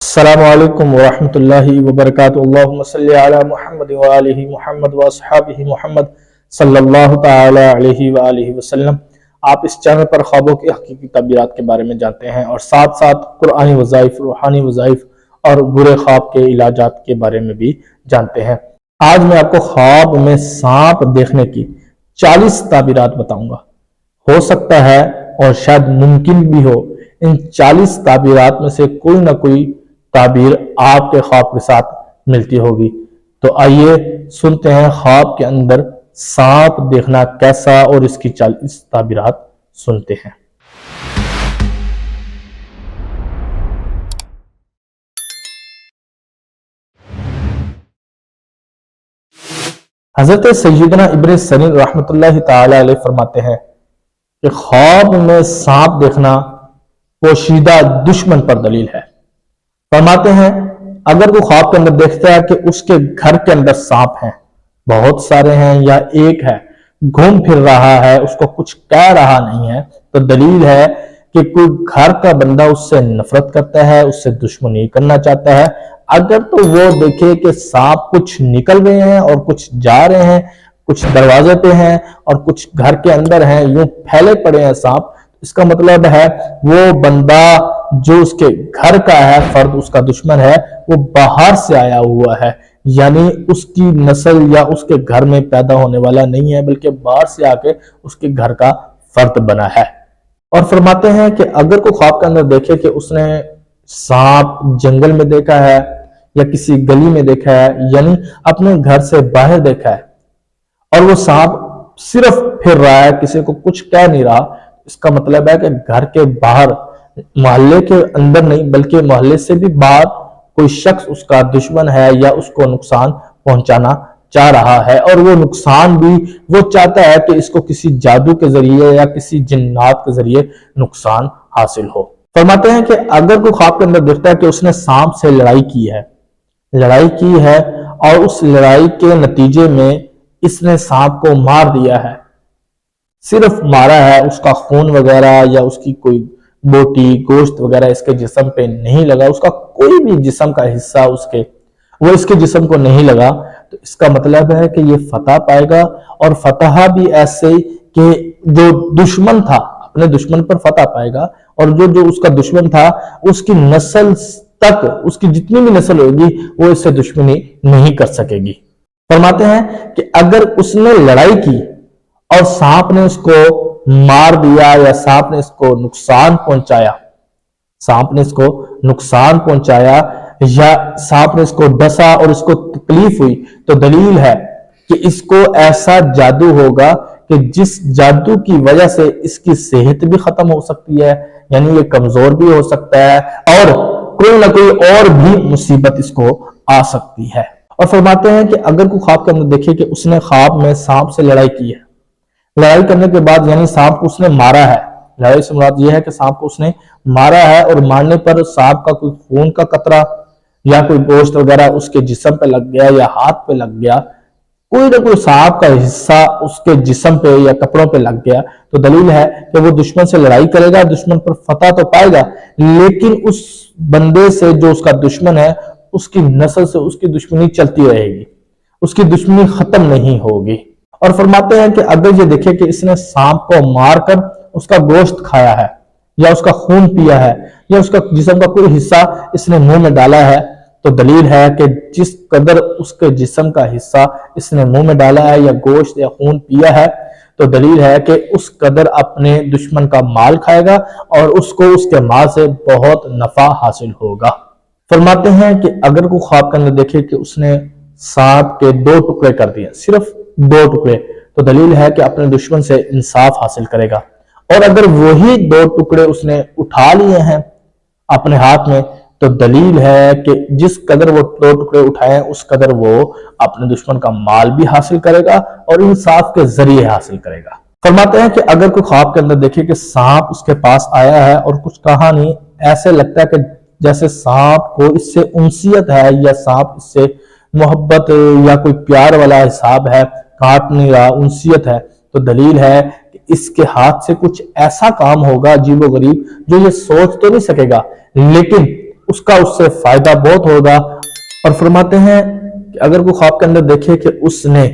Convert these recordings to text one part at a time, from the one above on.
السلام علیکم ورحمۃ اللہ وبرکاتہ۔ اللہم صلی علی محمد وآلہ محمد واصحابہ محمد صلی اللہ تعالی علیہ وآلہ وسلم۔ آپ اس چینل پر خوابوں کی حقیقی تعبیرات کے بارے میں جانتے ہیں اور ساتھ ساتھ قرآنی وظائف، روحانی وظائف اور برے خواب کے علاجات کے بارے میں بھی جانتے ہیں۔ آج میں آپ کو خواب میں سانپ دیکھنے کی 40 تعبیرات بتاؤں گا۔ ہو سکتا ہے اور شاید ممکن بھی ہو ان 40 تعبیرات میں سے کوئی نہ کوئی تعبیر آپ کے خواب کے ساتھ ملتی ہوگی۔ تو آئیے سنتے ہیں خواب کے اندر سانپ دیکھنا کیسا، اور اس کی 40 تعبیرات سنتے ہیں۔ حضرت سیدنا ابن سیرین رحمۃ اللہ تعالی علیہ فرماتے ہیں کہ خواب میں سانپ دیکھنا پوشیدہ دشمن پر دلیل ہے۔ فرماتے ہیں اگر وہ خواب کے اندر دیکھتا ہے کہ اس کے گھر کے اندر سانپ ہیں، بہت سارے ہیں یا ایک ہے، گھوم پھر رہا ہے، اس کو کچھ کہہ رہا نہیں ہے، تو دلیل ہے کہ کوئی گھر کا بندہ اس سے نفرت کرتا ہے، اس سے دشمنی کرنا چاہتا ہے۔ اگر تو وہ دیکھے کہ سانپ کچھ نکل رہے ہیں اور کچھ جا رہے ہیں، کچھ دروازے پہ ہیں اور کچھ گھر کے اندر ہیں، یوں پھیلے پڑے ہیں سانپ، اس کا مطلب ہے وہ بندہ جو اس کے گھر کا ہے، فرد اس کا دشمن ہے، وہ باہر سے آیا ہوا ہے، یعنی اس کی نسل یا اس کے گھر میں پیدا ہونے والا نہیں ہے، بلکہ باہر سے آ کے اس کے گھر کا فرد بنا ہے۔ اور فرماتے ہیں کہ اگر کوئی خواب کے اندر دیکھے کہ اس نے سانپ جنگل میں دیکھا ہے یا کسی گلی میں دیکھا ہے، یعنی اپنے گھر سے باہر دیکھا ہے، اور وہ سانپ صرف پھر رہا ہے، کسی کو کچھ کہہ نہیں رہا، اس کا مطلب ہے کہ گھر کے باہر، محلے کے اندر نہیں بلکہ محلے سے بھی باہر کوئی شخص اس کا دشمن ہے یا اس کو نقصان پہنچانا چاہ رہا ہے، اور وہ نقصان بھی وہ چاہتا ہے کہ اس کو کسی جادو کے ذریعے یا کسی جنات کے ذریعے نقصان حاصل ہو۔ فرماتے ہیں کہ اگر کوئی خواب کے اندر دیکھتا ہے کہ اس نے سانپ سے لڑائی کی ہے اور اس لڑائی کے نتیجے میں اس نے سانپ کو مار دیا ہے، صرف مارا ہے، اس کا خون وغیرہ یا اس کی کوئی بوٹی گوشت وغیرہ اس کے جسم پہ نہیں لگا، اس کا کوئی بھی جسم کا حصہ وہ اس کے جسم کو نہیں لگا، تو اس کا مطلب ہے کہ یہ فتح پائے گا، اور فتح بھی ایسے کہ جو دشمن تھا اپنے دشمن پر فتح پائے گا، اور جو اس کا دشمن تھا اس کی نسل تک، اس کی جتنی بھی نسل ہوگی وہ اس سے دشمنی نہیں کر سکے گی۔ فرماتے ہیں کہ اگر اس نے لڑائی کی اور سانپ نے اس کو مار دیا یا سانپ نے اس کو نقصان پہنچایا یا سانپ نے اس کو ڈسا اور اس کو تکلیف ہوئی، تو دلیل ہے کہ اس کو ایسا جادو ہوگا کہ جس جادو کی وجہ سے اس کی صحت بھی ختم ہو سکتی ہے، یعنی یہ کمزور بھی ہو سکتا ہے، اور کوئی نہ کوئی اور بھی مصیبت اس کو آ سکتی ہے۔ اور فرماتے ہیں کہ اگر کوئی خواب کے اندر دیکھے کہ اس نے خواب میں سانپ سے لڑائی کی ہے، لڑائی کرنے کے بعد یعنی سانپ کو اس نے مارا ہے، لڑائی سے مراد یہ ہے کہ سانپ کو اس نے مارا ہے، اور مارنے پر سانپ کا کوئی خون کا قطرہ یا کوئی گوشت وغیرہ اس کے جسم پہ لگ گیا یا ہاتھ پہ لگ گیا، کوئی نہ کوئی سانپ کا حصہ اس کے جسم پہ یا کپڑوں پہ لگ گیا، تو دلیل ہے کہ وہ دشمن سے لڑائی کرے گا، دشمن پر فتح تو پائے گا، لیکن اس بندے سے جو اس کا دشمن ہے، اس کی نسل سے اس کی دشمنی چلتی رہے گی، اس کی دشمنی ختم نہیں ہوگی۔ اور فرماتے ہیں کہ اگر یہ دیکھے کہ اس نے سانپ کو مار کر اس کا گوشت کھایا ہے یا اس کا خون پیا ہے یا اس کا جسم کا کوئی حصہ اس نے منہ میں ڈالا ہے، تو دلیل ہے کہ جس قدر اس کے جسم کا حصہ اس نے منہ میں ڈالا ہے یا گوشت یا خون پیا ہے، تو دلیل ہے کہ اس قدر اپنے دشمن کا مال کھائے گا اور اس کو اس کے مال سے بہت نفع حاصل ہوگا۔ فرماتے ہیں کہ اگر کوئی خواب کے اندر دیکھے کہ اس نے سانپ کے 2 ٹکڑے کر دیے، صرف 2 ٹکڑے، تو دلیل ہے کہ اپنے دشمن سے انصاف حاصل کرے گا، اور اگر وہی 2 ٹکڑے اس نے اٹھا لیے ہیں اپنے ہاتھ میں، تو دلیل ہے کہ جس قدر وہ 2 ٹکڑے اٹھائے ہیں اس قدر وہ اپنے دشمن کا مال بھی حاصل کرے گا اور انصاف کے ذریعے حاصل کرے گا۔ فرماتے ہیں کہ اگر کوئی خواب کے اندر دیکھے کہ سانپ اس کے پاس آیا ہے اور کچھ کہا نہیں، ایسے لگتا ہے کہ جیسے سانپ کو اس سے انسیت ہے یا سانپ اس سے محبت یا کوئی پیار والا حساب ہے، کاٹ نہیں رہا، انسیت ہے، تو دلیل ہے کہ اس کے ہاتھ سے کچھ ایسا کام ہوگا عجیب و غریب جو یہ سوچ تو نہیں سکے گا، لیکن اس کا اس سے فائدہ بہت ہوگا۔ اور فرماتے ہیں کہ اگر کوئی خواب کے اندر دیکھے کہ اس نے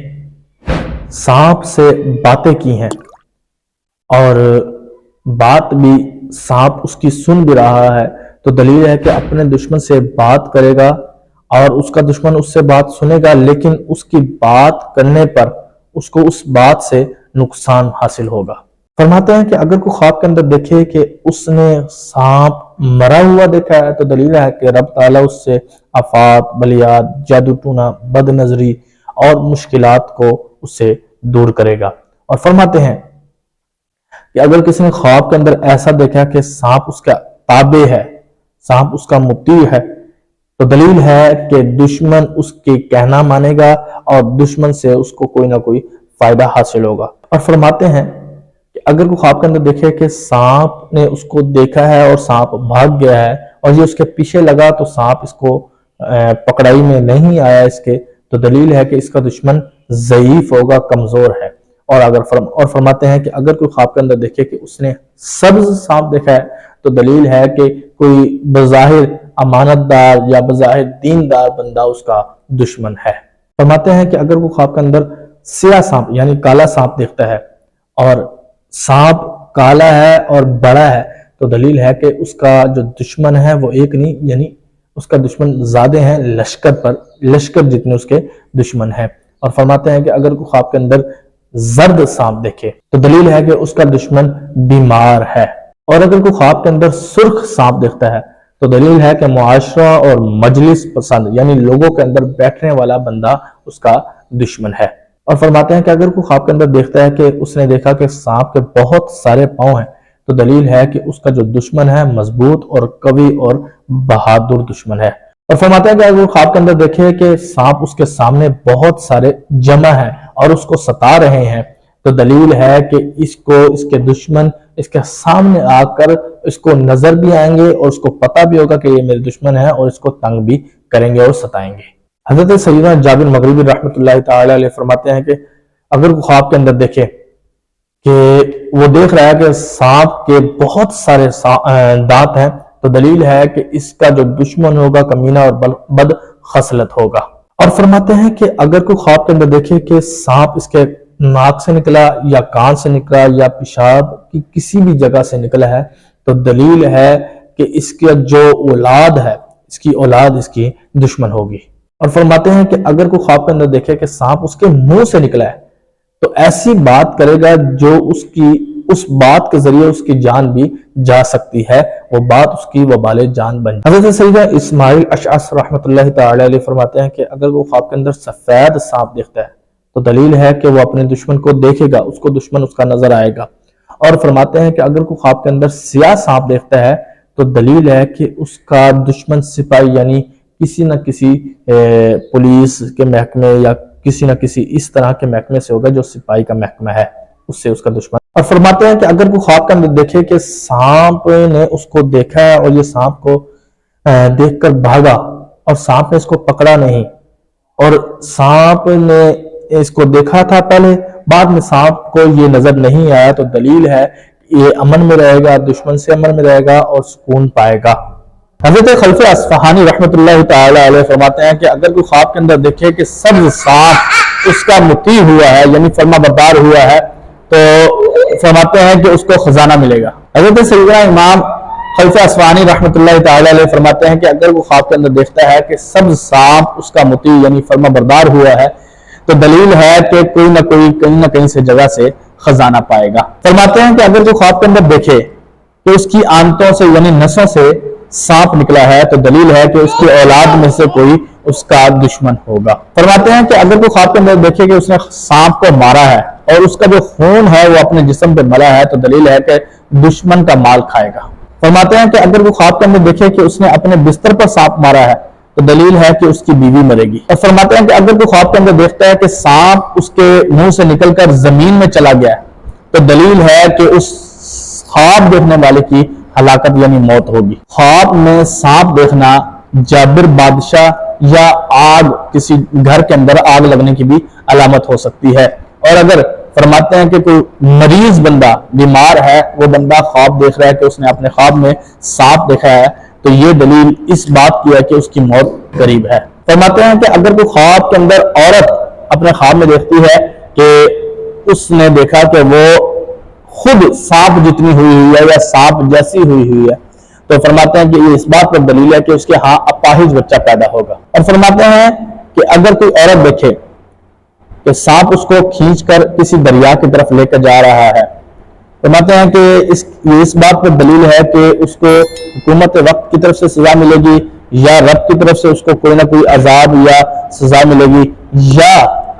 سانپ سے باتیں کی ہیں اور بات بھی سانپ اس کی سن بھی رہا ہے، تو دلیل ہے کہ اپنے دشمن سے بات کرے گا اور اس کا دشمن اس سے بات سنے گا، لیکن اس کی بات کرنے پر اس کو اس بات سے نقصان حاصل ہوگا۔ فرماتے ہیں کہ اگر کوئی خواب کے اندر دیکھے کہ اس نے سانپ مرا ہوا دیکھا ہے، تو دلیل ہے کہ رب تعالیٰ اس سے آفات، بلیات، جادو ٹونا، بد نظری اور مشکلات کو اس سے دور کرے گا۔ اور فرماتے ہیں کہ اگر کسی نے خواب کے اندر ایسا دیکھا کہ سانپ اس کا تابع ہے، سانپ اس کا مطیع ہے، تو دلیل ہے کہ دشمن اس کے کہنا مانے گا اور دشمن سے اس کو کوئی نہ کوئی فائدہ حاصل ہوگا۔ اور فرماتے ہیں کہ اگر کوئی خواب کے اندر دیکھے کہ سانپ نے اس کو دیکھا ہے اور سانپ بھاگ گیا ہے اور یہ اس کے پیچھے لگا تو سانپ اس کو پکڑائی میں نہیں آیا اس کے، تو دلیل ہے کہ اس کا دشمن ضعیف ہوگا، کمزور ہے۔ اور فرماتے ہیں کہ اگر کوئی خواب کے اندر دیکھے کہ اس نے سبز سانپ دیکھا ہے، تو دلیل ہے کہ کوئی بظاہر امانت دار یا بظاہر دیندار بندہ اس کا دشمن ہے۔ فرماتے ہیں کہ اگر کوئی خواب کے اندر سیاہ سانپ یعنی کالا سانپ دیکھتا ہے اور سانپ کالا ہے اور بڑا ہے، تو دلیل ہے کہ اس کا جو دشمن ہے وہ ایک نہیں، یعنی اس کا دشمن زیادہ ہیں، لشکر جتنے اس کے دشمن ہیں۔ اور فرماتے ہیں کہ اگر کوئی خواب کے اندر زرد سانپ دیکھے تو دلیل ہے کہ اس کا دشمن بیمار ہے۔ اور اگر کوئی خواب کے اندر سرخ سانپ دیکھتا ہے تو دلیل ہے کہ معاشرہ اور مجلس پسند یعنی لوگوں کے اندر بیٹھنے والا بندہ اس کا دشمن ہے۔ اور فرماتے ہیں کہ اگر کوئی خواب کے اندر دیکھتا ہے کہ اس نے دیکھا کہ سانپ کے بہت سارے پاؤں ہیں، تو دلیل ہے کہ اس کا جو دشمن ہے مضبوط اور قوی اور بہادر دشمن ہے۔ اور فرماتے ہیں کہ اگر خواب کے اندر دیکھے کہ سانپ اس کے سامنے بہت سارے جمع ہیں اور اس کو ستا رہے ہیں، تو دلیل ہے کہ اس کے دشمن اس کے سامنے آ کر اس کو نظر بھی آئیں گے اور اس کو پتہ بھی ہوگا کہ یہ میرے دشمن ہے اور اس کو تنگ بھی کریں گے اور ستائیں گے۔ حضرت سیدنا جابر مغربی رحمۃ اللہ تعالی علیہ فرماتے ہیں کہ اگر کوئی خواب کے اندر دیکھے کہ وہ دیکھ رہا ہے کہ سانپ کے بہت سارے دانت ہیں، تو دلیل ہے کہ اس کا جو دشمن ہوگا کمینہ اور بد خصلت ہوگا۔ اور فرماتے ہیں کہ اگر کوئی خواب کے اندر دیکھے کہ سانپ اس کے ناک سے نکلا یا کان سے نکلا یا پیشاب کی کسی بھی جگہ سے نکلا ہے، تو دلیل ہے کہ اس کی جو اولاد ہے، اس کی اولاد اس کی دشمن ہوگی۔ اور فرماتے ہیں کہ اگر کوئی خواب کے اندر دیکھے کہ سانپ اس کے منہ سے نکلا ہے، تو ایسی بات کرے گا جو اس بات کے ذریعے اس کی جان بھی جا سکتی ہے، وہ بات اس کی وبال جان بن جائے۔ حضرت سیدنا اسماعیل اشعث رحمۃ اللہ تعالی علیہ فرماتے ہیں کہ اگر وہ خواب کے اندر سفید سانپ دیکھتا ہے تو دلیل ہے کہ وہ اپنے دشمن کو دیکھے گا، اس کو دشمن اس کا نظر آئے گا۔ اور فرماتے ہیں کہ اگر کوئی خواب کے اندر سیاہ سانپ دیکھتا ہے تو دلیل ہے کہ اس کا دشمن سپاہی یعنی کسی نہ کسی پولیس کے محکمے یا کسی نہ کسی اس طرح کے محکمے سے ہوگا جو سپاہی کا محکمہ ہے، اس سے اس کا دشمن۔ اور فرماتے ہیں کہ اگر کوئی خواب کے اندر دیکھے کہ سانپ نے اس کو دیکھا ہے اور یہ سانپ کو دیکھ کر بھاگا اور سانپ نے اس کو پکڑا نہیں، اور سانپ نے اس کو دیکھا تھا پہلے، بعد میں سانپ کو یہ نظر نہیں آیا، تو دلیل ہے یہ امن میں رہے گا، دشمن سے امن میں رہے گا اور سکون پائے گا۔ حضرت خلف اصفہانی رحمۃ اللہ تعالی علیہ فرماتے ہیں کہ اگر کوئی خواب کے اندر دیکھے کہ سبز سانپ اس کا مطیع ہوا ہے یعنی فرما بردار ہوا ہے، تو فرماتے ہیں کہ اس کو خزانہ ملے گا۔ حضرت سیدنا امام خلف اصفہانی رحمۃ اللہ تعالی علیہ فرماتے ہیں کہ اگر وہ خواب کے اندر دیکھتا ہے کہ سبز سانپ اس کا مطیع یعنی فرما بردار ہوا ہے، تو دلیل ہے کہ کوئی نہ کوئی کہیں نہ کہیں سے جگہ سے خزانہ پائے گا۔ فرماتے ہیں کہ اگر کوئی خواب کے اندر دیکھے کہ اس کی آنتوں سے یعنی نسوں سے سانپ نکلا ہے، تو دلیل ہے کہ اس کی اولاد میں سے کوئی اس کا دشمن ہوگا۔ فرماتے ہیں کہ اگر کوئی خواب کے اندر دیکھے کہ اس نے سانپ کو مارا ہے اور اس کا جو خون ہے وہ اپنے جسم پہ ملا ہے، تو دلیل ہے کہ دشمن کا مال کھائے گا۔ فرماتے ہیں کہ اگر کوئی خواب کے اندر دیکھے کہ اس نے اپنے بستر پر سانپ مارا ہے، تو دلیل ہے کہ اس کی بیوی مرے گی۔ اور فرماتے ہیں کہ اگر کوئی خواب کے اندر دیکھتا ہے کہ سانپ اس کے منہ سے نکل کر زمین میں چلا گیا ہے، تو دلیل ہے کہ اس خواب دیکھنے والے کی ہلاکت یعنی موت ہوگی۔ خواب میں سانپ دیکھنا جابر بادشاہ یا آگ کسی گھر کے اندر آگ لگنے کی بھی علامت ہو سکتی ہے۔ اور اگر فرماتے ہیں کہ کوئی مریض بندہ بیمار ہے، وہ بندہ خواب دیکھ رہا ہے کہ اس نے اپنے خواب میں سانپ دیکھا ہے، تو یہ دلیل اس بات کی ہے کہ اس کی موت قریب ہے۔ فرماتے ہیں کہ اگر کوئی خواب کے اندر عورت اپنے خواب میں دیکھتی ہے کہ اس نے دیکھا کہ وہ خود سانپ جتنی ہوئی ہے یا سانپ جیسی ہوئی ہے، تو فرماتے ہیں کہ یہ اس بات پر دلیل ہے کہ اس کے ہاں اپاہج بچہ پیدا ہوگا۔ اور فرماتے ہیں کہ اگر کوئی عورت دیکھے کہ سانپ اس کو کھینچ کر کسی دریا کی طرف لے کر جا رہا ہے، فرماتے ہیں کہ اس بات پر دلیل ہے کہ اس کو حکومت وقت کی طرف سے سزا ملے گی، یا رب کی طرف سے اس کو کوئی نہ کوئی عذاب یا سزا ملے گی، یا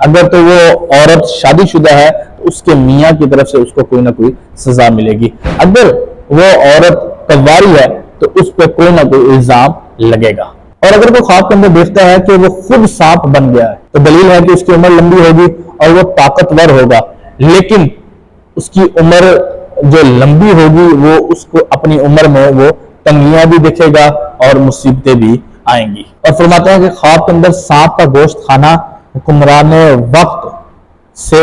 اگر تو وہ عورت شادی شدہ ہے تو اس کے میاں کی طرف سے اس کو کوئی نہ کوئی سزا ملے گی۔ اگر وہ عورت کنواری ہے تو اس پہ کوئی نہ کوئی الزام لگے گا۔ اور اگر کوئی خواب کے اندر دیکھتا ہے کہ وہ خود سانپ بن گیا ہے تو دلیل ہے کہ اس کی عمر لمبی ہوگی اور وہ طاقتور ہوگا، لیکن اس کی عمر جو لمبی ہوگی وہ اس کو اپنی عمر میں وہ تنگیاں بھی دیکھے گا اور مصیبتیں بھی آئیں گی۔ اور فرماتے ہیں کہ خواب کے اندر سانپ کا گوشت کھانا حکمران وقت سے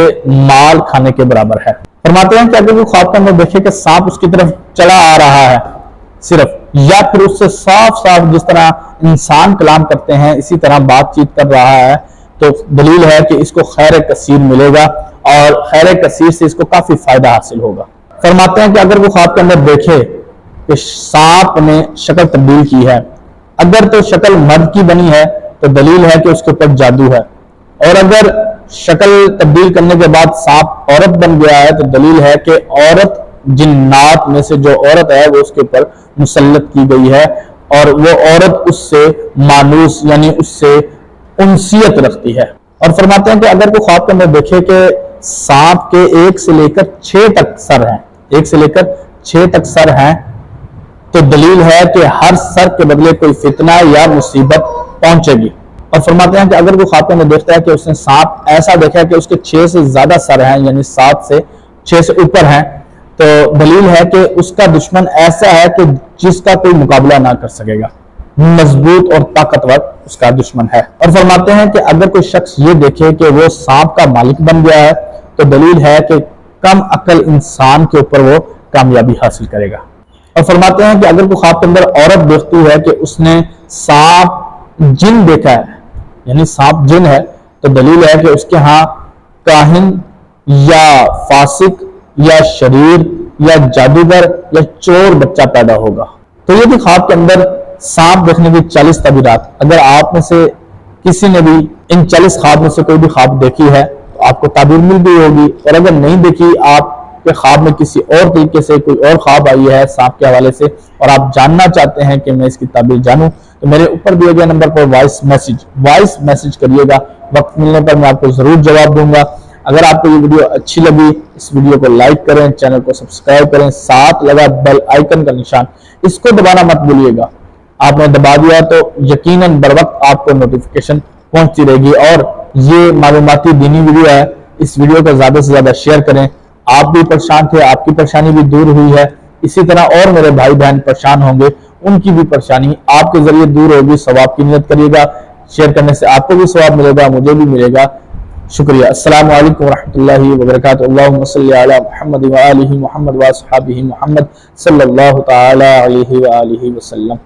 مال کھانے کے برابر ہے۔ فرماتے ہیں کہ اگر کوئی خواب کے اندر دیکھے کہ سانپ اس کی طرف چلا آ رہا ہے صرف، یا پھر اس سے صاف صاف جس طرح انسان کلام کرتے ہیں اسی طرح بات چیت کر رہا ہے، تو دلیل ہے کہ اس کو خیر کثیر ملے گا اور خیر کثیر سے اس کو کافی فائدہ حاصل ہوگا۔ فرماتے ہیں کہ اگر وہ خواب کے اندر دیکھے کہ سانپ نے شکل تبدیل کی ہے، اگر تو شکل مرد کی بنی ہے تو دلیل ہے کہ اس کے اوپر جادو ہے، اور اگر شکل تبدیل کرنے کے بعد سانپ عورت بن گیا ہے تو دلیل ہے کہ عورت جنات میں سے جو عورت ہے وہ اس کے اوپر مسلط کی گئی ہے، اور وہ عورت اس سے مانوس یعنی اس سے انسیت رکھتی ہے۔ اور فرماتے ہیں کہ اگر کوئی خواب کے اندر دیکھے کہ سانپ کے 1 سے لے کر 6 تک سر ہیں، 1 سے لے کر 6 تک سر ہیں، تو دلیل ہے کہ ہر سر کے بدلے کوئی فتنہ یا مصیبت پہنچے گی۔ اور فرماتے ہیں کہ اگر کوئی خواب کے اندر دیکھتا ہے کہ اس نے سانپ ایسا دیکھا ہے کہ اس کے 6 سے زیادہ سر ہیں، یعنی 7 سے 6 سے اوپر ہیں، تو دلیل ہے کہ اس کا دشمن ایسا ہے کہ جس کا کوئی مقابلہ نہ کر سکے گا، مضبوط اور طاقتور اس کا دشمن ہے۔ اور فرماتے ہیں کہ اگر کوئی شخص یہ دیکھے کہ وہ سانپ کا مالک بن گیا ہے تو دلیل ہے کہ کم عقل انسان کے اوپر وہ کامیابی حاصل کرے گا۔ اور فرماتے ہیں کہ اگر کوئی خواب کے اندر عورت دیکھتی ہے کہ اس نے سانپ جن دیکھا ہے، یعنی سانپ جن ہے، تو دلیل ہے کہ اس کے ہاں کاہن یا فاسق یا شریر یا جادوگر یا چور بچہ پیدا ہوگا۔ تو یہ بھی خواب کے اندر سانپ دیکھنے کی 40 تعبیرات، اگر آپ میں سے کسی نے بھی ان 40 خواب میں سے کوئی بھی خواب دیکھی ہے تو آپ کو تعبیر مل گئی ہوگی، اور اگر نہیں دیکھی، آپ کے خواب میں کسی اور طریقے سے کوئی اور خواب آئی ہے سانپ کے حوالے سے اور آپ جاننا چاہتے ہیں کہ میں اس کی تعبیر جانوں، تو میرے اوپر دیے گئے نمبر پر وائس میسج کریے گا، وقت ملنے پر میں آپ کو ضرور جواب دوں گا۔ اگر آپ کو یہ ویڈیو اچھی لگی، اس ویڈیو کو لائک کریں، چینل کو سبسکرائب کریں، ساتھ لگا بیل آئیکن کا نشان اس کو دبانا مت بھولیے گا۔ آپ نے دبا دیا تو یقیناً بر وقت آپ کو نوٹیفیکیشن پہنچتی رہے گی۔ اور یہ معلوماتی دینی ویڈیو ہے، اس ویڈیو کو زیادہ سے زیادہ شیئر کریں۔ آپ بھی پریشان تھے، آپ کی پریشانی بھی دور ہوئی ہے، اسی طرح اور میرے بھائی بہن پریشان ہوں گے، ان کی بھی پریشانی آپ کے ذریعے دور ہوگی۔ ثواب کی نیت کریے گا، شیئر کرنے سے آپ کو بھی ثواب ملے گا، مجھے بھی ملے گا۔ شکریہ۔ السلام علیکم ورحمۃ اللہ وبرکاتہ۔ اللہم صلی علی محمد وآلہ محمد واصحابہ محمد صلی اللہ تعالی علیہ وآلہ وسلم۔